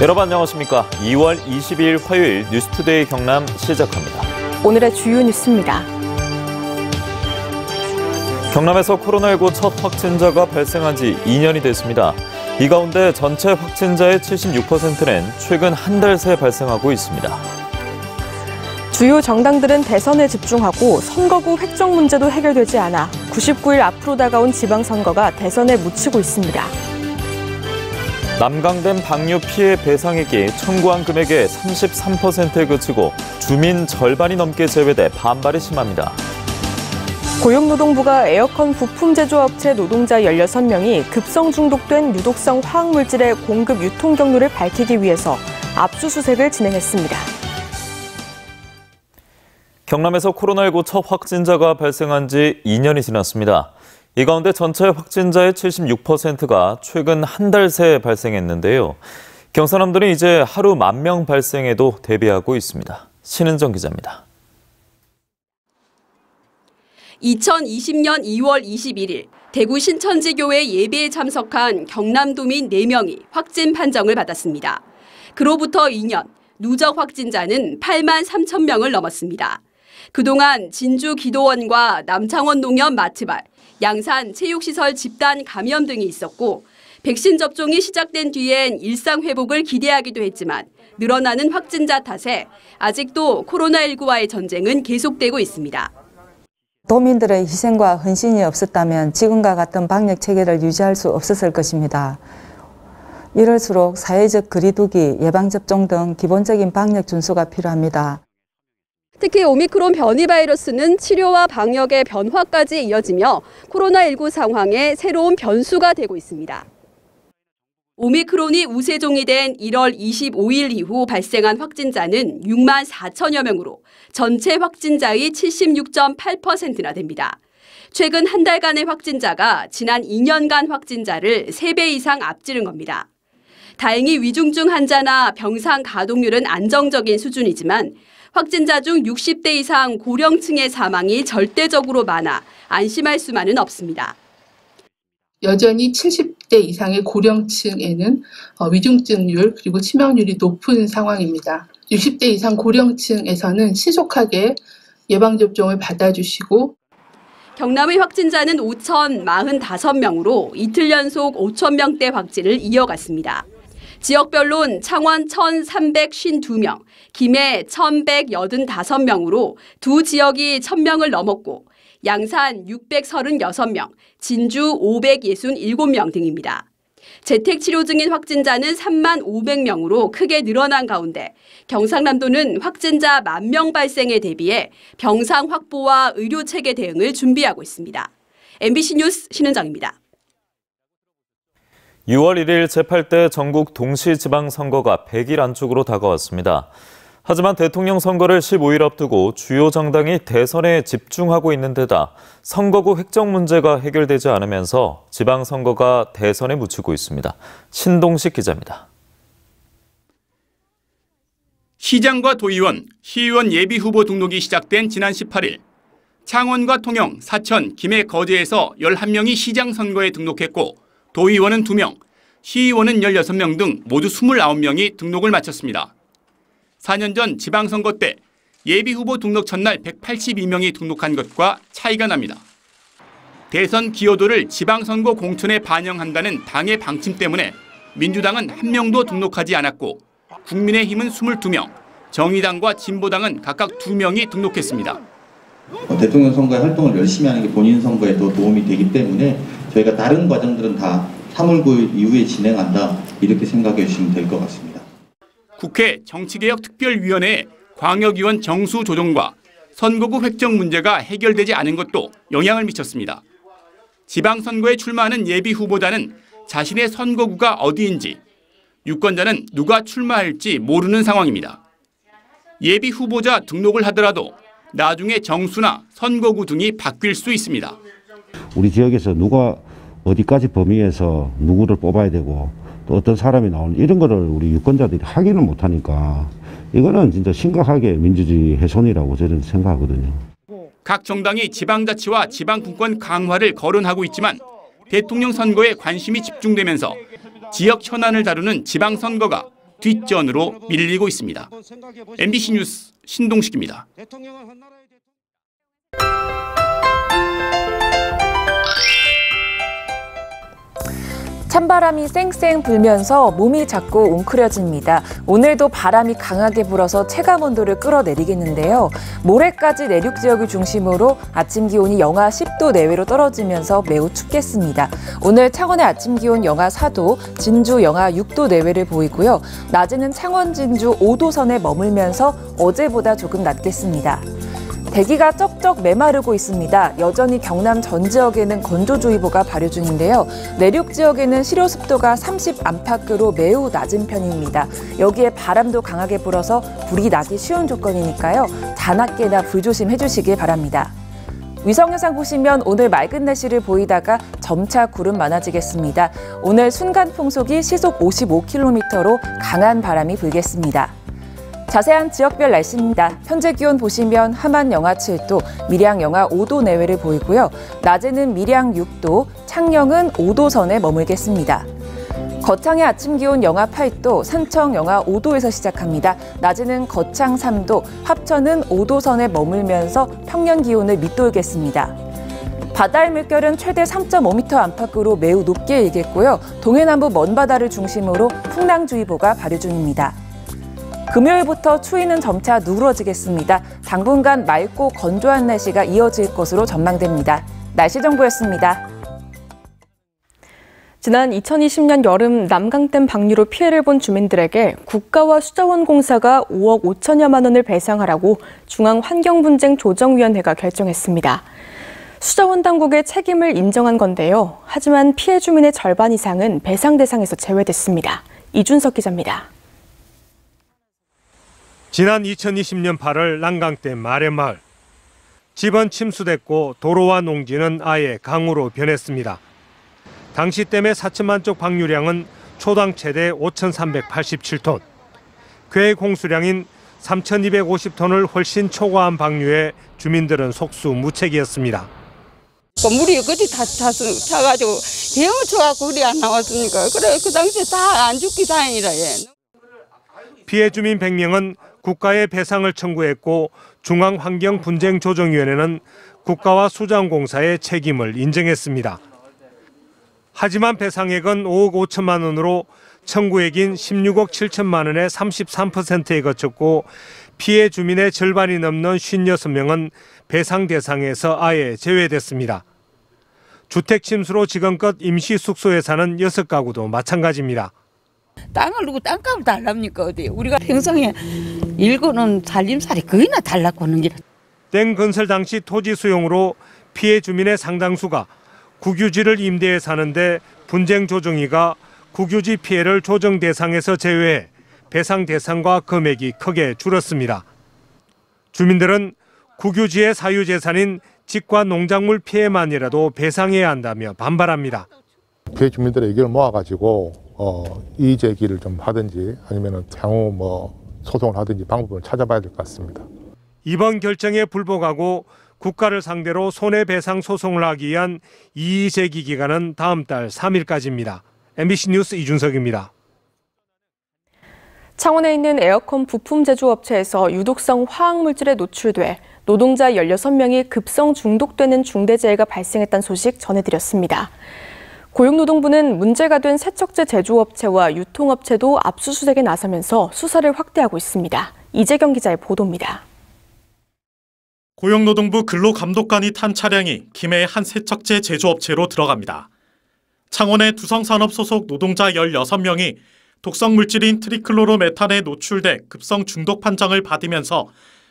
여러분 안녕하십니까. 2월 22일 화요일 뉴스투데이 경남 시작합니다. 오늘의 주요 뉴스입니다. 경남에서 코로나19 첫 확진자가 발생한 지 2년이 됐습니다. 이 가운데 전체 확진자의 76%는 최근 한 달 새 발생하고 있습니다. 주요 정당들은 대선에 집중하고 선거구 획정 문제도 해결되지 않아 99일 앞으로 다가온 지방선거가 대선에 묻히고 있습니다. 남강댐 방류 피해 배상액이 청구한 금액의 33%에 그치고 주민 절반이 넘게 제외돼 반발이 심합니다. 고용노동부가 에어컨 부품 제조업체 노동자 16명이 급성 중독된 유독성 화학물질의 공급 유통 경로를 밝히기 위해서 압수수색을 진행했습니다. 경남에서 코로나19 첫 확진자가 발생한 지 2년이 지났습니다. 이 가운데 전체 확진자의 76%가 최근 한 달 새 발생했는데요. 경상남도는 이제 하루 10,000명 발생에도 대비하고 있습니다. 신은정 기자입니다. 2020년 2월 21일 대구 신천지교회 예배에 참석한 경남도민 4명이 확진 판정을 받았습니다. 그로부터 2년, 누적 확진자는 83,000명을 넘었습니다. 그동안 진주 기도원과 남창원 농협 마트발, 양산 체육시설 집단 감염 등이 있었고 백신 접종이 시작된 뒤엔 일상 회복을 기대하기도 했지만 늘어나는 확진자 탓에 아직도 코로나19와의 전쟁은 계속되고 있습니다. 도민들의 희생과 헌신이 없었다면 지금과 같은 방역 체계를 유지할 수 없었을 것입니다. 이럴수록 사회적 거리두기, 예방접종 등 기본적인 방역 준수가 필요합니다. 특히 오미크론 변이 바이러스는 치료와 방역의 변화까지 이어지며 코로나19 상황에 새로운 변수가 되고 있습니다. 오미크론이 우세종이 된 1월 25일 이후 발생한 확진자는 6만 4천여 명으로 전체 확진자의 76.8%나 됩니다. 최근 한 달간의 확진자가 지난 2년간 확진자를 3배 이상 앞지른 겁니다. 다행히 위중증 환자나 병상 가동률은 안정적인 수준이지만 확진자 중 60대 이상 고령층의 사망이 절대적으로 많아 안심할 수만은 없습니다. 여전히 70대 이상의 고령층에는 위중증률 그리고 치명률이 높은 상황입니다. 60대 이상 고령층에서는 신속하게 예방접종을 받아주시고 경남의 확진자는 5,045명으로 이틀 연속 5,000명대 확진을 이어갔습니다. 지역별론 창원 1,352명, 김해 1,185명으로 두 지역이 1,000명을 넘었고 양산 636명, 진주 567명 등입니다. 재택치료 중인 확진자는 3만 500명으로 크게 늘어난 가운데 경상남도는 확진자 10,000명 발생에 대비해 병상 확보와 의료체계 대응을 준비하고 있습니다. MBC 뉴스 신은정입니다. 6월 1일 제8대 전국 동시지방선거가 100일 안쪽으로 다가왔습니다. 하지만 대통령 선거를 15일 앞두고 주요 정당이 대선에 집중하고 있는 데다 선거구 획정 문제가 해결되지 않으면서 지방선거가 대선에 묻히고 있습니다. 신동식 기자입니다. 시장과 도의원, 시의원 예비후보 등록이 시작된 지난 18일 창원과 통영, 사천, 김해, 거제에서 11명이 시장 선거에 등록했고 도의원은 2명, 시의원은 16명 등 모두 29명이 등록을 마쳤습니다. 4년 전 지방선거 때 예비후보 등록 첫날 182명이 등록한 것과 차이가 납니다. 대선 기여도를 지방선거 공천에 반영한다는 당의 방침 때문에 민주당은 1명도 등록하지 않았고 국민의힘은 22명, 정의당과 진보당은 각각 2명이 등록했습니다. 대통령 선거에 활동을 열심히 하는 게 본인 선거에 더 도움이 되기 때문에 저희가 다른 과정들은 다 3월 9일 이후에 진행한다 이렇게 생각해 주시면 될 것 같습니다. 국회 정치개혁특별위원회의 광역의원 정수 조정과 선거구 획정 문제가 해결되지 않은 것도 영향을 미쳤습니다. 지방선거에 출마하는 예비후보자는 자신의 선거구가 어디인지, 유권자는 누가 출마할지 모르는 상황입니다. 예비후보자 등록을 하더라도 나중에 정수나 선거구 등이 바뀔 수 있습니다. 우리 지역에서 누가 어디까지 범위에서 누구를 뽑아야 되고 또 어떤 사람이 나오는 이런 거를 우리 유권자들이 확인을 못하니까 이거는 진짜 심각하게 민주주의 훼손이라고 저는 생각하거든요. 각 정당이 지방자치와 지방분권 강화를 거론하고 있지만 대통령 선거에 관심이 집중되면서 지역 현안을 다루는 지방선거가 뒷전으로 밀리고 있습니다. MBC 뉴스 신동식입니다. 찬바람이 쌩쌩 불면서 몸이 자꾸 웅크려집니다. 오늘도 바람이 강하게 불어서 체감온도를 끌어내리겠는데요. 모레까지 내륙 지역을 중심으로 아침 기온이 영하 10도 내외로 떨어지면서 매우 춥겠습니다. 오늘 창원의 아침 기온 영하 4도, 진주 영하 6도 내외를 보이고요. 낮에는 창원, 진주 5도 선에 머물면서 어제보다 조금 낮겠습니다. 대기가 쩍쩍 메마르고 있습니다. 여전히 경남 전 지역에는 건조주의보가 발효 중인데요. 내륙 지역에는 실효 습도가 30 안팎으로 매우 낮은 편입니다. 여기에 바람도 강하게 불어서 불이 나기 쉬운 조건이니까요. 자나깨나 불조심해 주시길 바랍니다. 위성영상 보시면 오늘 맑은 날씨를 보이다가 점차 구름 많아지겠습니다. 오늘 순간 풍속이 시속 55km로 강한 바람이 불겠습니다. 자세한 지역별 날씨입니다. 현재 기온 보시면 함안 영하 7도, 밀양 영하 5도 내외를 보이고요. 낮에는 밀양 6도, 창녕은 5도 선에 머물겠습니다. 거창의 아침 기온 영하 8도, 산청 영하 5도에서 시작합니다. 낮에는 거창 3도, 합천은 5도 선에 머물면서 평년 기온을 밑돌겠습니다. 바다의 물결은 최대 3.5m 안팎으로 매우 높게 일겠고요. 동해남부 먼바다를 중심으로 풍랑주의보가 발효 중입니다. 금요일부터 추위는 점차 누그러지겠습니다. 당분간 맑고 건조한 날씨가 이어질 것으로 전망됩니다. 날씨 정보였습니다. 지난 2020년 여름 남강댐 방류로 피해를 본 주민들에게 국가와 수자원공사가 5억 5천여만 원을 배상하라고 중앙환경분쟁조정위원회가 결정했습니다. 수자원 당국의 책임을 인정한 건데요. 하지만 피해 주민의 절반 이상은 배상 대상에서 제외됐습니다. 이준석 기자입니다. 지난 2020년 8월 난강댐 마련마을. 집은 침수됐고 도로와 농지는 아예 강으로 변했습니다. 당시 댐의 4천만 쪽 방류량은 초당 최대 5,387톤. 계획 홍수량인 3,250톤을 훨씬 초과한 방류에 주민들은 속수무책이었습니다. 물이 어디 다 차가지고 대형을 쳐갖고 우리 안 나왔으니까 그래 그 당시에 다 안 죽기 다행이라 예. 피해 주민 100명은 국가에 배상을 청구했고 중앙환경분쟁조정위원회는 국가와 수자원공사의 책임을 인정했습니다. 하지만 배상액은 5억 5천만 원으로 청구액인 16억 7천만 원의 33%에 그쳤고 피해 주민의 절반이 넘는 56명은 배상 대상에서 아예 제외됐습니다. 주택 침수로 지금껏 임시 숙소에 사는 6가구도 마찬가지입니다. 땅을 누구 땅값을 달랍니까 어디? 우리가 평생에 일거는 살림살이 거의 다 달라고 하는 게. 댐 건설 당시 토지 수용으로 피해 주민의 상당수가 국유지를 임대해 사는데 분쟁조정위가 국유지 피해를 조정 대상에서 제외해 배상 대상과 금액이 크게 줄었습니다. 주민들은 국유지의 사유재산인 집과 농작물 피해만이라도 배상해야 한다며 반발합니다. 피해 주민들의 의견을 모아가지고 이의 제기를 좀 하든지 아니면 향후 소송을 하든지 방법을 찾아봐야 될 것 같습니다. 이번 결정에 불복하고 국가를 상대로 손해배상 소송을 하기 위한 이의 제기 기간은 다음 달 3일까지입니다. MBC 뉴스 이준석입니다. 창원에 있는 에어컨 부품 제조업체에서 유독성 화학물질에 노출돼 노동자 16명이 급성 중독되는 중대재해가 발생했다는 소식 전해드렸습니다. 고용노동부는 문제가 된 세척제 제조업체와 유통업체도 압수수색에 나서면서 수사를 확대하고 있습니다. 이재경 기자의 보도입니다. 고용노동부 근로감독관이 탄 차량이 김해의 한 세척제 제조업체로 들어갑니다. 창원의 두성산업 소속 노동자 16명이 독성 물질인 트리클로로메탄에 노출돼 급성 중독 판정을 받으면서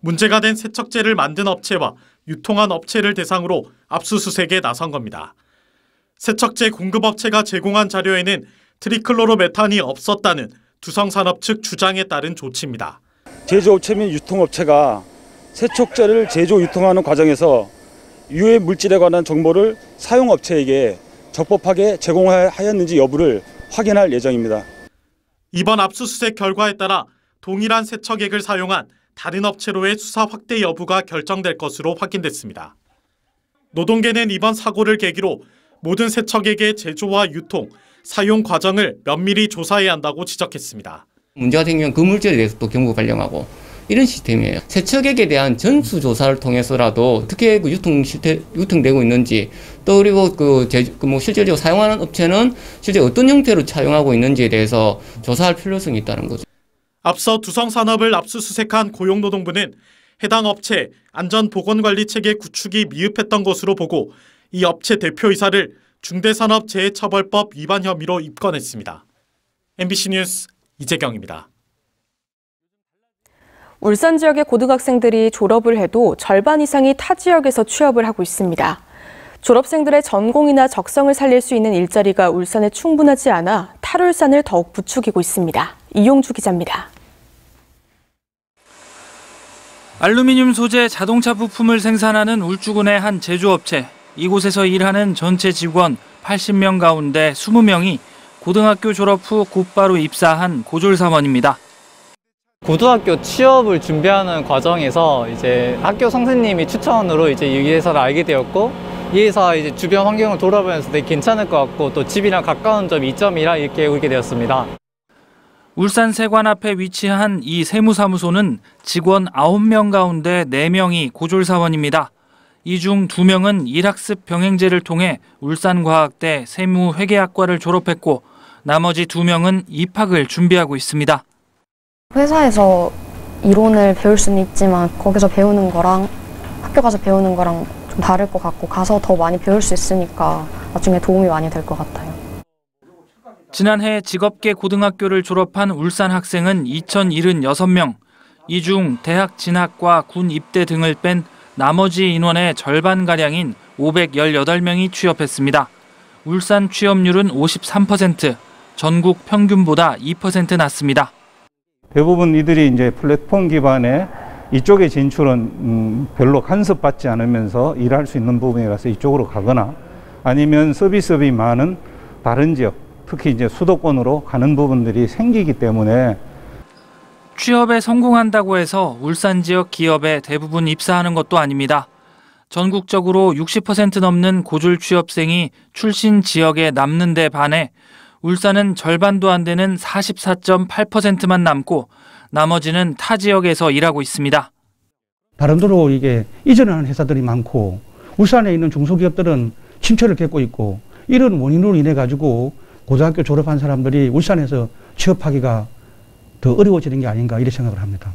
문제가 된 세척제를 만든 업체와 유통한 업체를 대상으로 압수수색에 나선 겁니다. 세척제 공급업체가 제공한 자료에는 트리클로로메탄이 없었다는 두성산업 측 주장에 따른 조치입니다. 제조업체 및 유통업체가 세척제를 제조 유통하는 과정에서 유해 물질에 관한 정보를 사용업체에게 적법하게 제공하였는지 여부를 확인할 예정입니다. 이번 압수수색 결과에 따라 동일한 세척액을 사용한 다른 업체로의 수사 확대 여부가 결정될 것으로 확인됐습니다. 노동계는 이번 사고를 계기로 모든 세척액의 제조와 유통, 사용 과정을 면밀히 조사해야 한다고 지적했습니다. 문제가 생기면 그 물질에 대해서 또 경고 발령하고 이런 시스템이에요. 세척액에 대한 전수조사를 통해서라도 어떻게 그 유통되고 있는지, 또 그리고 실질적으로 사용하는 업체는 실제 어떤 형태로 차용하고 있는지에 대해서 조사할 필요성이 있다는 거죠. 앞서 두성산업을 압수수색한 고용노동부는 해당 업체 안전보건관리체계 구축이 미흡했던 것으로 보고 이 업체 대표이사를 중대산업재해처벌법 위반 혐의로 입건했습니다. MBC 뉴스 이재경입니다. 울산 지역의 고등학생들이 졸업을 해도 절반 이상이 타 지역에서 취업을 하고 있습니다. 졸업생들의 전공이나 적성을 살릴 수 있는 일자리가 울산에 충분하지 않아 탈울산을 더욱 부추기고 있습니다. 이용주 기자입니다. 알루미늄 소재 자동차 부품을 생산하는 울주군의 한 제조업체. 이곳에서 일하는 전체 직원 80명 가운데 20명이 고등학교 졸업 후 곧바로 입사한 고졸사원입니다. 고등학교 취업을 준비하는 과정에서 이제 학교 선생님이 추천으로 이제 이 회사를 알게 되었고, 이 회사 이제 주변 환경을 돌아보면서 되게 괜찮을 것 같고 또 집이랑 가까운 점이 이점이라 이렇게 오게 되었습니다. 울산 세관 앞에 위치한 이 세무사무소는 직원 9명 가운데 4명이 고졸사원입니다. 이 중 2명은 일학습 병행제를 통해 울산과학대 세무회계학과를 졸업했고, 나머지 2명은 입학을 준비하고 있습니다. 회사에서 이론을 배울 수는 있지만 거기서 배우는 거랑 학교 가서 배우는 거랑 좀 다를 것 같고, 가서 더 많이 배울 수 있으니까 나중에 도움이 많이 될 것 같아요. 지난해 직업계 고등학교를 졸업한 울산 학생은 2,076명. 이 중 대학 진학과 군 입대 등을 뺀 나머지 인원의 절반가량인 518명이 취업했습니다. 울산 취업률은 53%, 전국 평균보다 2% 낮습니다. 대부분 이들이 이제 플랫폼 기반의 이쪽의 진출은 별로 간섭받지 않으면서 일할 수 있는 부분이라서 이쪽으로 가거나, 아니면 서비스업이 많은 다른 지역, 특히 이제 수도권으로 가는 부분들이 생기기 때문에 취업에 성공한다고 해서 울산 지역 기업에 대부분 입사하는 것도 아닙니다. 전국적으로 60% 넘는 고졸 취업생이 출신 지역에 남는 데 반해 울산은 절반도 안 되는 44.8%만 남고 나머지는 타 지역에서 일하고 있습니다. 다른 데로 이게 이전하는 회사들이 많고, 울산에 있는 중소기업들은 침체를 겪고 있고, 이런 원인으로 인해 가지고 고등학교 졸업한 사람들이 울산에서 취업하기가 더 어려워지는 게 아닌가 이렇게 생각을 합니다.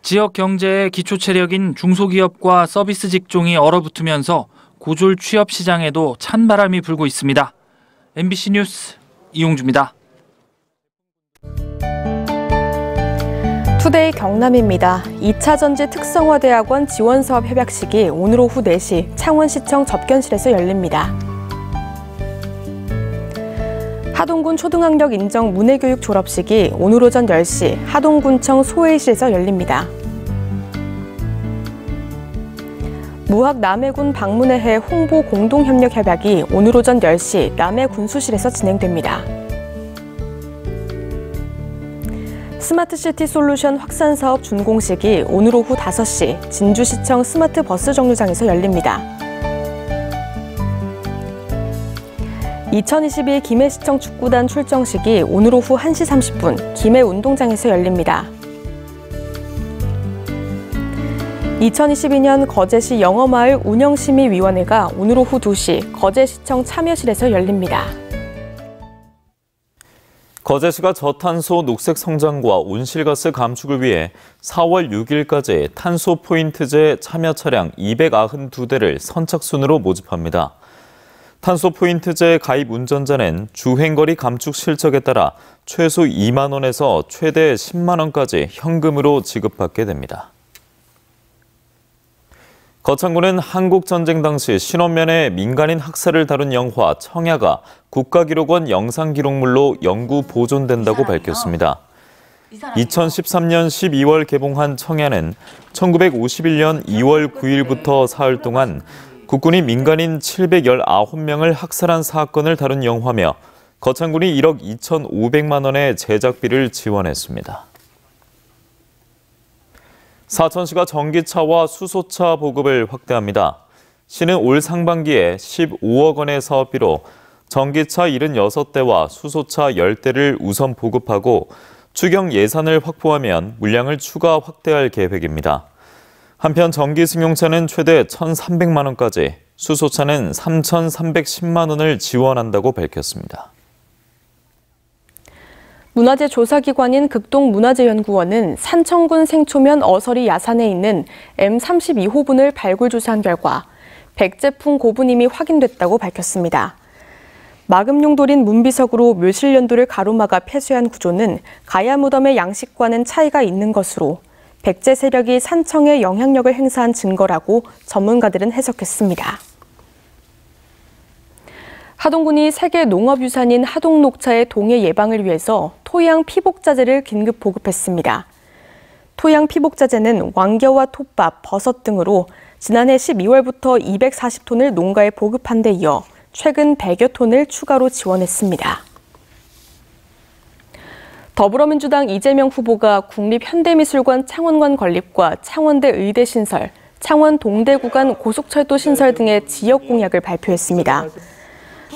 지역 경제의 기초 체력인 중소기업과 서비스 직종이 얼어붙으면서 고졸 취업 시장에도 찬바람이 불고 있습니다. MBC 뉴스 이용주입니다. 투데이 경남입니다. 2차 전지 특성화대학원 지원사업 협약식이 오늘 오후 4시 창원시청 접견실에서 열립니다. 하동군 초등학력 인정 문해교육 졸업식이 오늘 오전 10시 하동군청 소회실에서 열립니다. 무학 남해군 방문회해 홍보 공동협력 협약이 오늘 오전 10시 남해군수실에서 진행됩니다. 스마트시티 솔루션 확산사업 준공식이 오늘 오후 5시 진주시청 스마트버스 정류장에서 열립니다. 2022 김해시청 축구단 출정식이 오늘 오후 1시 30분 김해운동장에서 열립니다. 2022년 거제시 영어마을 운영심의위원회가 오늘 오후 2시 거제시청 참여실에서 열립니다. 거제시가 저탄소 녹색 성장과 온실가스 감축을 위해 4월 6일까지 탄소 포인트제 참여 차량 292대를 선착순으로 모집합니다. 탄소 포인트제 가입 운전자는 주행거리 감축 실적에 따라 최소 2만 원에서 최대 10만 원까지 현금으로 지급받게 됩니다. 거창군은 한국전쟁 당시 신원면의 민간인 학살을 다룬 영화 청야가 국가기록원 영상기록물로 영구 보존된다고 밝혔습니다. 2013년 12월 개봉한 청야는 1951년 2월 9일부터 사흘 동안 국군이 민간인 719명을 학살한 사건을 다룬 영화며 거창군이 1억 2,500만 원의 제작비를 지원했습니다. 사천시가 전기차와 수소차 보급을 확대합니다. 시는 올 상반기에 15억 원의 사업비로 전기차 76대와 수소차 10대를 우선 보급하고 추경 예산을 확보하면 물량을 추가 확대할 계획입니다. 한편 전기 승용차는 최대 1,300만 원까지, 수소차는 3,310만 원을 지원한다고 밝혔습니다. 문화재 조사기관인 극동문화재연구원은 산청군 생초면 어서리 야산에 있는 M32호분을 발굴 조사한 결과 백제풍 고분임이 확인됐다고 밝혔습니다. 마금용돌인 문비석으로 묘실연도를 가로막아 폐쇄한 구조는 가야 무덤의 양식과는 차이가 있는 것으로 백제 세력이 산청에 영향력을 행사한 증거라고 전문가들은 해석했습니다. 하동군이 세계 농업유산인 하동녹차의 동해 예방을 위해서 토양 피복자재를 긴급 보급했습니다. 토양 피복자재는 왕겨와 톱밥, 버섯 등으로 지난해 12월부터 240톤을 농가에 보급한 데 이어 최근 100여 톤을 추가로 지원했습니다. 더불어민주당 이재명 후보가 국립현대미술관 창원관 건립과 창원대 의대 신설, 창원 동대 구간 고속철도 신설 등의 지역 공약을 발표했습니다.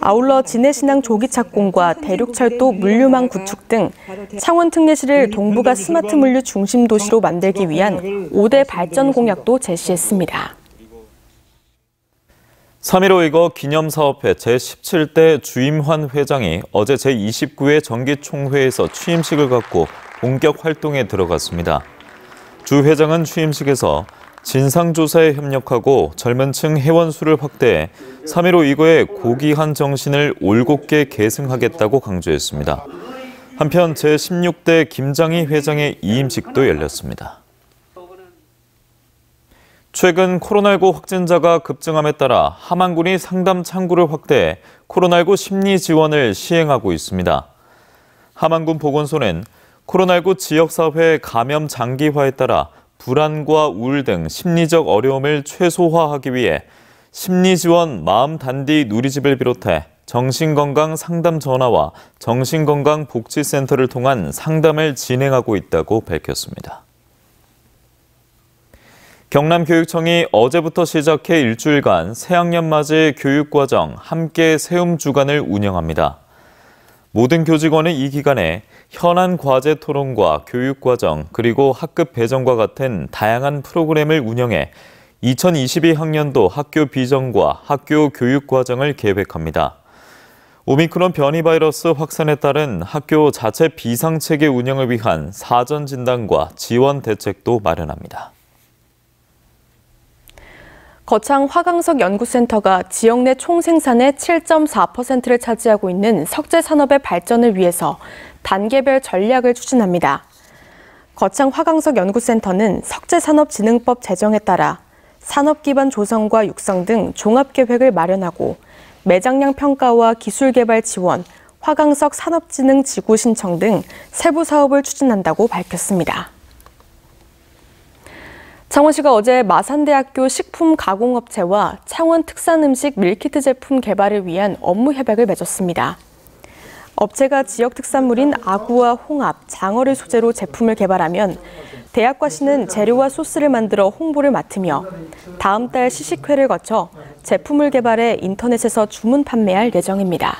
아울러 진해신항 조기 착공과 대륙철도 물류망 구축 등 창원 특례시를 동북아 스마트 물류 중심 도시로 만들기 위한 5대 발전 공약도 제시했습니다. 3.15 기념사업회 제17대 주임환 회장이 어제 제29회 정기총회에서 취임식을 갖고 본격 활동에 들어갔습니다. 주 회장은 취임식에서 진상조사에 협력하고 젊은 층 회원 수를 확대해 3.15 이거의 고귀한 정신을 올곧게 계승하겠다고 강조했습니다. 한편 제16대 김장희 회장의 이임식도 열렸습니다. 최근 코로나19 확진자가 급증함에 따라 함안군이 상담 창구를 확대해 코로나19 심리 지원을 시행하고 있습니다. 함안군 보건소는 코로나19 지역사회 감염 장기화에 따라 불안과 우울 등 심리적 어려움을 최소화하기 위해 심리지원 마음단디 누리집을 비롯해 정신건강 상담 전화와 정신건강복지센터를 통한 상담을 진행하고 있다고 밝혔습니다. 경남교육청이 어제부터 시작해 일주일간 새학년 맞이 교육과정 함께 세움 주간을 운영합니다. 모든 교직원은 이 기간에 현안 과제 토론과 교육과정 그리고 학급 배정과 같은 다양한 프로그램을 운영해 2022학년도 학교 비전과 학교 교육과정을 계획합니다. 오미크론 변이 바이러스 확산에 따른 학교 자체 비상체계 운영을 위한 사전 진단과 지원 대책도 마련합니다. 거창 화강석 연구센터가 지역 내 총생산의 7.4%를 차지하고 있는 석재 산업의 발전을 위해서 단계별 전략을 추진합니다. 거창 화강석 연구센터는 석재산업진흥법 제정에 따라 산업 기반 조성과 육성 등 종합계획을 마련하고 매장량 평가와 기술 개발 지원, 화강석 산업진흥 지구 신청 등 세부 사업을 추진한다고 밝혔습니다. 창원시가 어제 마산대학교 식품가공업체와 창원 특산음식 밀키트 제품 개발을 위한 업무 협약을 맺었습니다. 업체가 지역 특산물인 아구와 홍합, 장어를 소재로 제품을 개발하면 대학과 시는 재료와 소스를 만들어 홍보를 맡으며 다음 달 시식회를 거쳐 제품을 개발해 인터넷에서 주문 판매할 예정입니다.